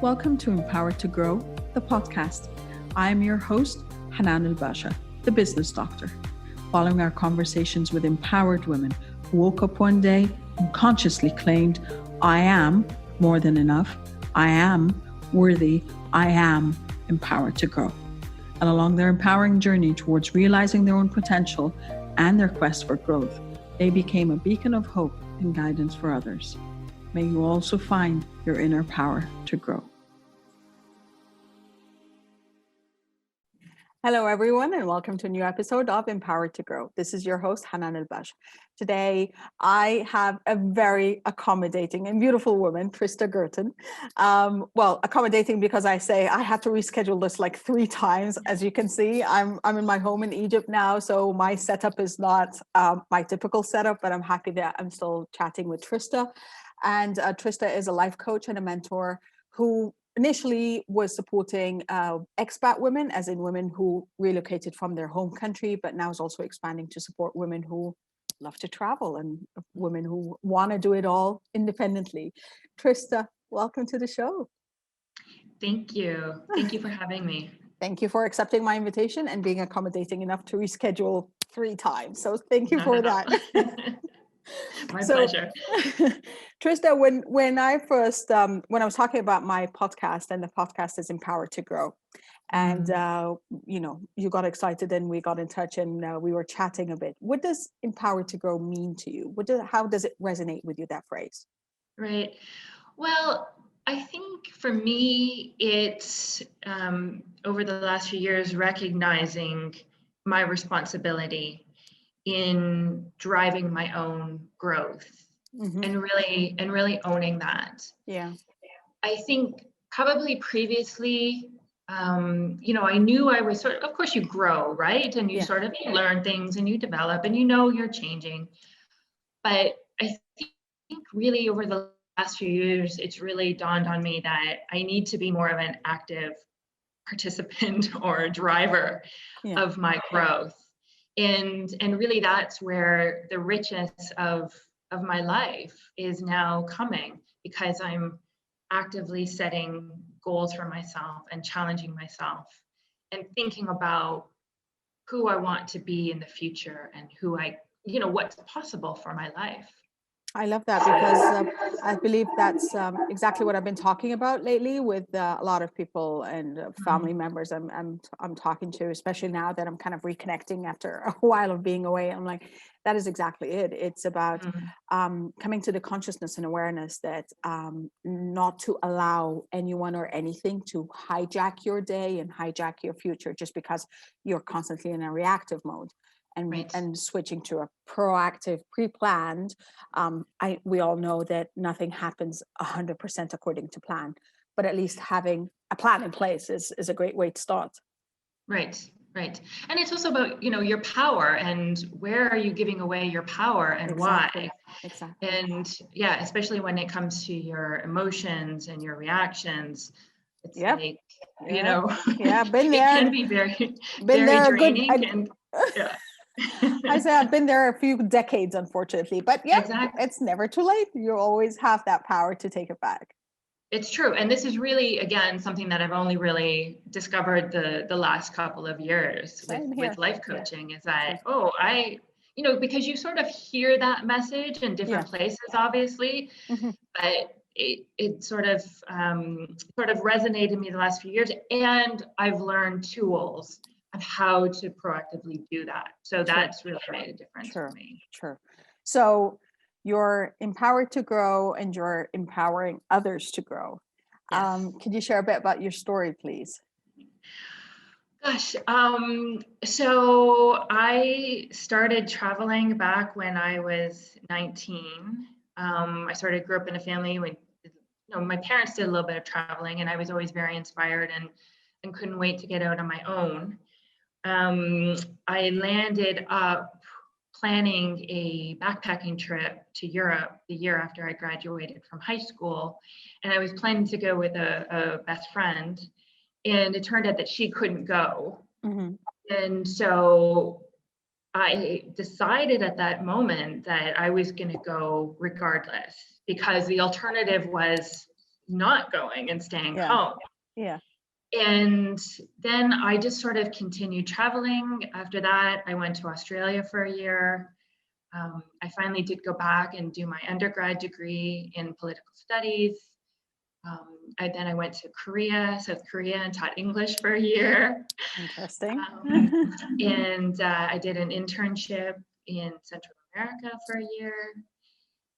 Welcome to Empowered to Grow, the podcast. I am your host, Hanan Basha, the business doctor. Following our conversations with empowered women who woke up one day and consciously claimed, I am more than enough, I am worthy, I am empowered to grow. And along their empowering journey towards realizing their own potential and their quest for growth, they became a beacon of hope and guidance for others. May you also find your inner power to grow. Hello, everyone, and welcome to a new episode of Empowered to Grow. This is your host, Hanan Basha. Today, I have a very accommodating and beautiful woman, Trista Guertin. Accommodating because I say I had to reschedule this like 3 times. As you can see, I'm in my home in Egypt now, so my setup is not my typical setup, but I'm happy that I'm still chatting with Trista. And Trista is a life coach and a mentor who initially was supporting expat women, as in women who relocated from their home country, but now is also expanding to support women who love to travel and women who want to do it all independently. Trista, welcome to the show. Thank you. Thank you for having me. Thank you for accepting my invitation and being accommodating enough to reschedule 3 times. So thank you for that. My pleasure. Trista, when I was talking about my podcast, and the podcast is Empowered to Grow, and you got excited and we got in touch and we were chatting a bit. What does Empowered to Grow mean to you? How does it resonate with you, that phrase? Right. Well, I think for me, it's over the last few years recognizing my responsibility in driving my own growth and really owning that. Yeah. I think probably previously, I knew I was of course you grow, right? And you sort of learn things and you develop and you're changing. But I think really over the last few years, it's really dawned on me that I need to be more of an active participant or driver of my growth. And really that's where the richness of my life is now coming, because I'm actively setting goals for myself and challenging myself and thinking about who I want to be in the future and what's possible for my life. I love that, because I believe that's exactly what I've been talking about lately with a lot of people and family members I'm talking to, especially now that I'm kind of reconnecting after a while of being away. I'm like, that is exactly it. It's about coming to the consciousness and awareness that not to allow anyone or anything to hijack your day and hijack your future just because you're constantly in a reactive mode. And switching to a proactive, pre-planned, we all know that nothing happens 100% according to plan, but at least having a plan in place is a great way to start. Right. And it's also about, your power and where are you giving away your power and why. Exactly. And especially when it comes to your emotions and your reactions, it's been there. It can be very draining. I say I've been there a few decades, unfortunately, but exactly. It's never too late. You always have that power to take it back. It's true. And this is really, again, something that I've only really discovered the last couple of years with life coaching is that, because you sort of hear that message in different places, obviously, but it sort of resonated in me the last few years. And I've learned tools on how to proactively do that. So that's really made a difference for me. Sure. So you're empowered to grow and you're empowering others to grow. Yes. Could you share a bit about your story, please? Gosh, so I started traveling back when I was 19. I grew up in a family when my parents did a little bit of traveling, and I was always very inspired and couldn't wait to get out on my own. I landed up planning a backpacking trip to Europe the year after I graduated from high school. And I was planning to go with a best friend, and it turned out that she couldn't go. And so I decided at that moment that I was going to go regardless, because the alternative was, not going and staying Yeah. home. Yeah. And then I just sort of continued traveling. After that, I went to Australia for a year. I finally did go back and do my undergrad degree in political studies. Then I went to South Korea, and taught English for a year. Interesting. And I did an internship in Central America for a year.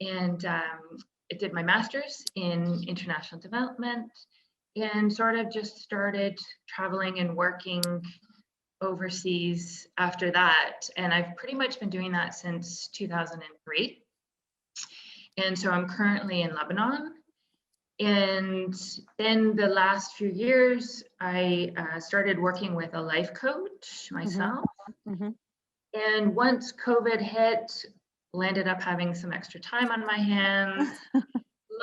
And I did my master's in international development, and sort of just started traveling and working overseas after that. And I've pretty much been doing that since 2003. And so I'm currently in Lebanon. And then the last few years, I started working with a life coach myself. Mm-hmm. And once COVID hit, landed up having some extra time on my hands.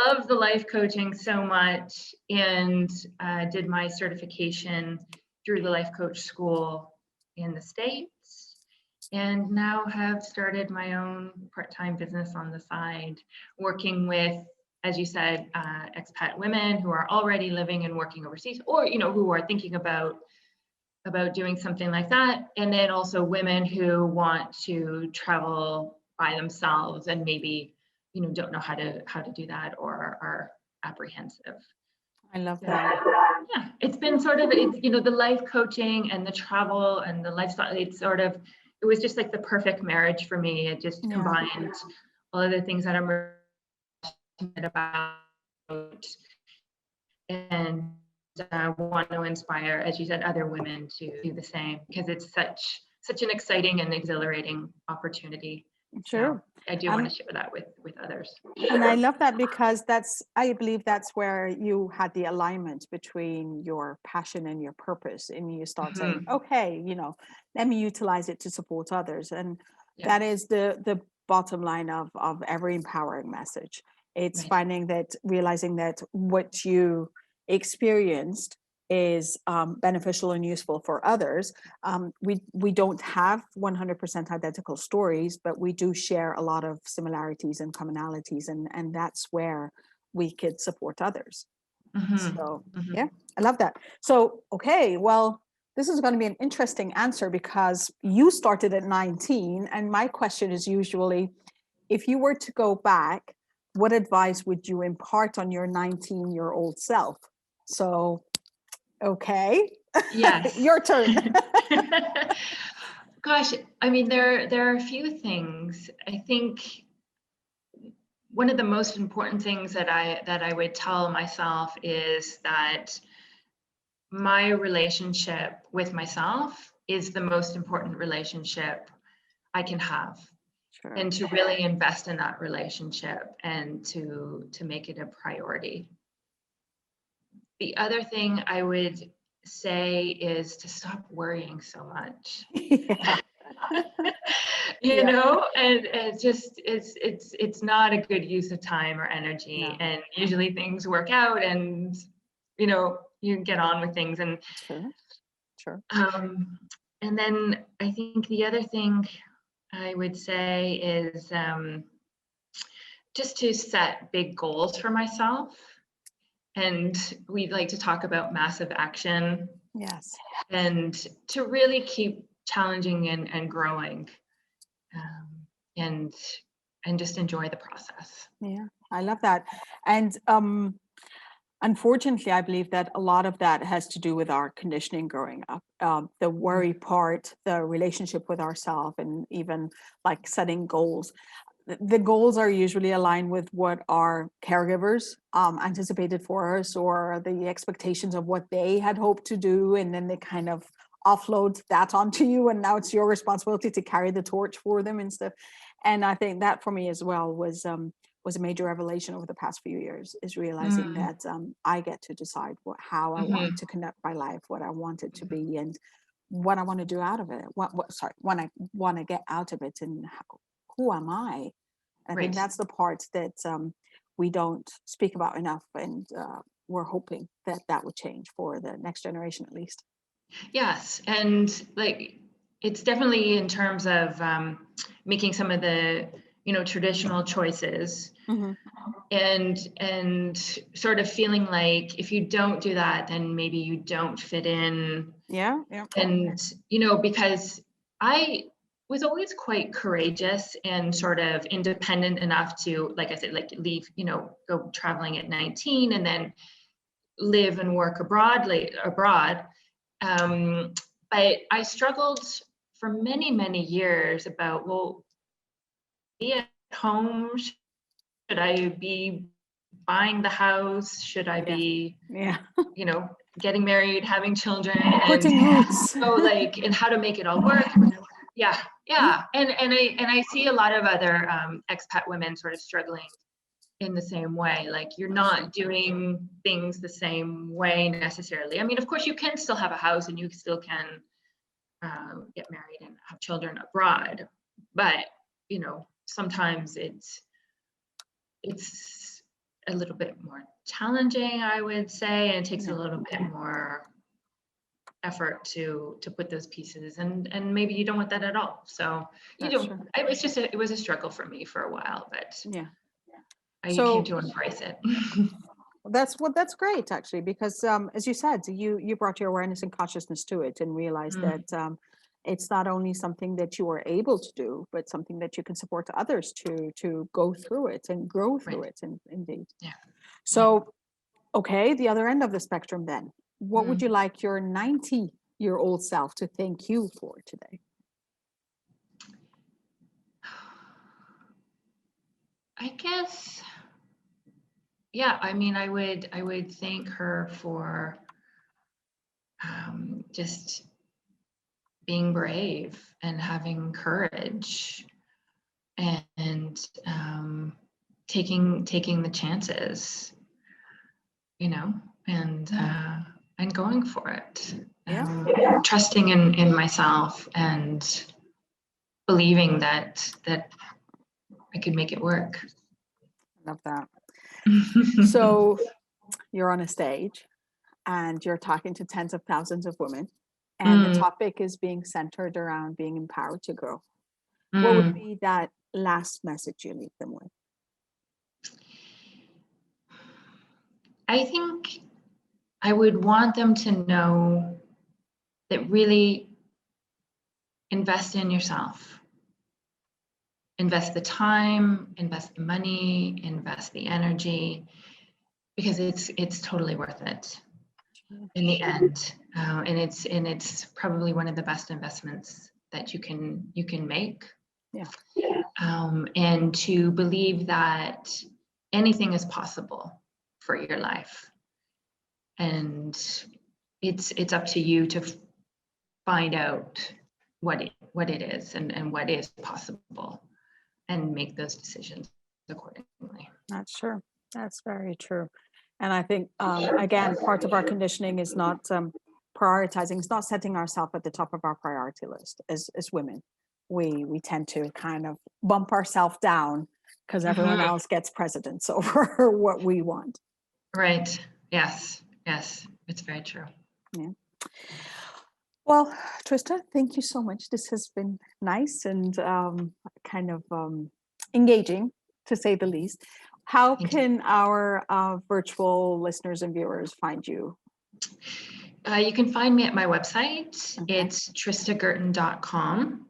Love the life coaching so much, and did my certification through the life coach school in the States, and now have started my own part-time business on the side, working with, as you said, expat women who are already living and working overseas, or who are thinking about doing something like that, and then also women who want to travel by themselves and maybe don't know how to do that, or are apprehensive. I love that. Yeah, it's been sort of, the life coaching and the travel and the lifestyle, it was just like the perfect marriage for me. It just combined all of the things that I'm passionate about, and want to inspire, as you said, other women to do the same, because it's such an exciting and exhilarating opportunity. Sure. So I do want to share that with others. And I love that, because I believe that's where you had the alignment between your passion and your purpose, and you start saying, okay, let me utilize it to support others. And that is the bottom line of every empowering message. It's realizing that what you experienced is beneficial and useful for others. We don't have 100% identical stories, but we do share a lot of similarities and commonalities, and that's where we could support others. So yeah, I love that. So, okay, well, this is going to be an interesting answer, because you started at 19, and my question is usually, if you were to go back, what advice would you impart on your 19-year-old self? So, okay. Yes. Your turn. Gosh, I mean, there are a few things. I think one of the most important things that I would tell myself is that my relationship with myself is the most important relationship I can have. Sure. And to really invest in that relationship, and to make it a priority. The other thing I would say is to stop worrying so much. You know, and it's not a good use of time or energy. No. And usually things work out, and you get on with things. And sure. And then I think the other thing I would say is just to set big goals for myself. And we like to talk about massive action. Yes. And to really keep challenging and growing, and just enjoy the process. Yeah, I love that. And unfortunately, I believe that a lot of that has to do with our conditioning growing up. The worry part, the relationship with ourselves, and even like setting goals. The goals are usually aligned with what our caregivers anticipated for us, or the expectations of what they had hoped to do, and then they kind of offload that onto you, and now it's your responsibility to carry the torch for them and stuff. And I think that for me as well was a major revelation over the past few years, is realizing that I get to decide how I want to conduct my life, what I want it to be, and what I want to do out of it. What I want to get out of it, and who am I? I think that's the part that we don't speak about enough, and we're hoping that would change for the next generation, at least. Yes, and like it's definitely in terms of making some of the traditional choices, Mm-hmm. and sort of feeling like if you don't do that, then maybe you don't fit in. Yeah. Yeah. And, because I was always quite courageous and sort of independent enough to, like I said, like leave, go traveling at 19 and then live and work abroad. But I struggled for many, many years about, well, be at home. Should I be buying the house? Should I be, Yeah. getting married, having children, Putting and roots. and how to make it all work? Yeah, yeah. And I see a lot of other expat women sort of struggling in the same way. Like, you're not doing things the same way necessarily. I mean, of course, you can still have a house and you still can get married and have children abroad, but sometimes it's a little bit more challenging, I would say, and it takes a little bit more effort to put those pieces, and maybe you don't want that at all. So it was a struggle for me for a while, but I came to embrace it. That's great, actually, because as you said, you brought your awareness and consciousness to it and realized that it's not only something that you are able to do, but something that you can support others to go through it and grow through it. And indeed. Yeah. So, okay, the other end of the spectrum then. What would you like your 90-year-old self to thank you for today? I guess, yeah, I mean, I would thank her for just being brave and having courage and taking the chances, and going for it. Trusting in myself and believing that I could make it work. Love that. So you're on a stage and you're talking to tens of thousands of women, and the topic is being centered around being empowered to grow. What would be that last message you leave them with? I think I would want them to know that really invest in yourself. Invest the time, invest the money, invest the energy, because it's totally worth it in the end. And it's probably one of the best investments that you can make. And to believe that anything is possible for your life, and it's up to you to find out what it is and what is possible, and make those decisions accordingly. That's true. That's very true. And I think, again, part of our conditioning is not prioritizing, it's not setting ourselves at the top of our priority list as women. We tend to kind of bump ourselves down because everyone else gets precedence over what we want. Right. Yes. It's very true. Yeah. Well, Trista, thank you so much. This has been nice and kind of engaging, to say the least. How can our virtual listeners and viewers find you? You can find me at my website. It's tristaguertin.com.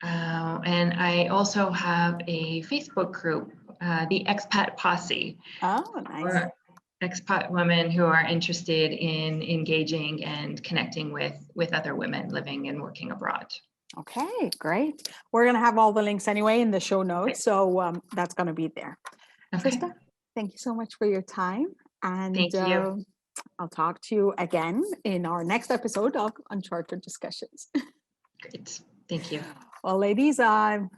And I also have a Facebook group, the Expat Posse. Oh, nice. For expat women who are interested in engaging and connecting with other women living and working abroad. Okay, great. We're going to have all the links anyway in the show notes, so that's going to be there. Okay. Trista, thank you so much for your time. And thank you. I'll talk to you again in our next episode of Uncharted Discussions. Great. Thank you. Well, ladies and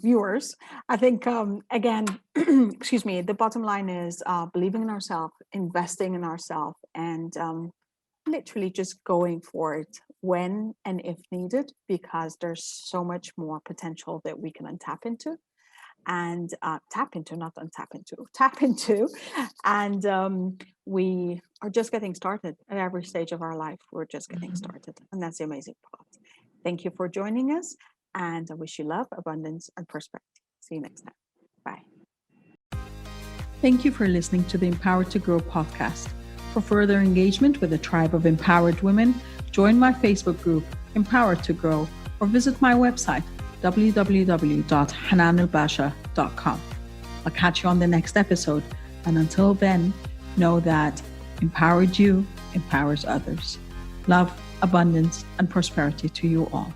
viewers, I think, again, excuse me, the bottom line is believing in ourselves, investing in ourselves, and literally just going for it when and if needed, because there's so much more potential that we can tap into. And tap into, and we are just getting started at every stage of our life. We're just getting started, and that's the amazing part. Thank you for joining us, and I wish you love, abundance, and perspective. See you next time. Bye. Thank you for listening to the Empowered to Grow podcast. For further engagement with a tribe of empowered women, join my Facebook group, Empowered to Grow, or visit my website, www.hananelbasha.com. I'll catch you on the next episode. And until then, know that empowered you empowers others. Love, abundance, and prosperity to you all.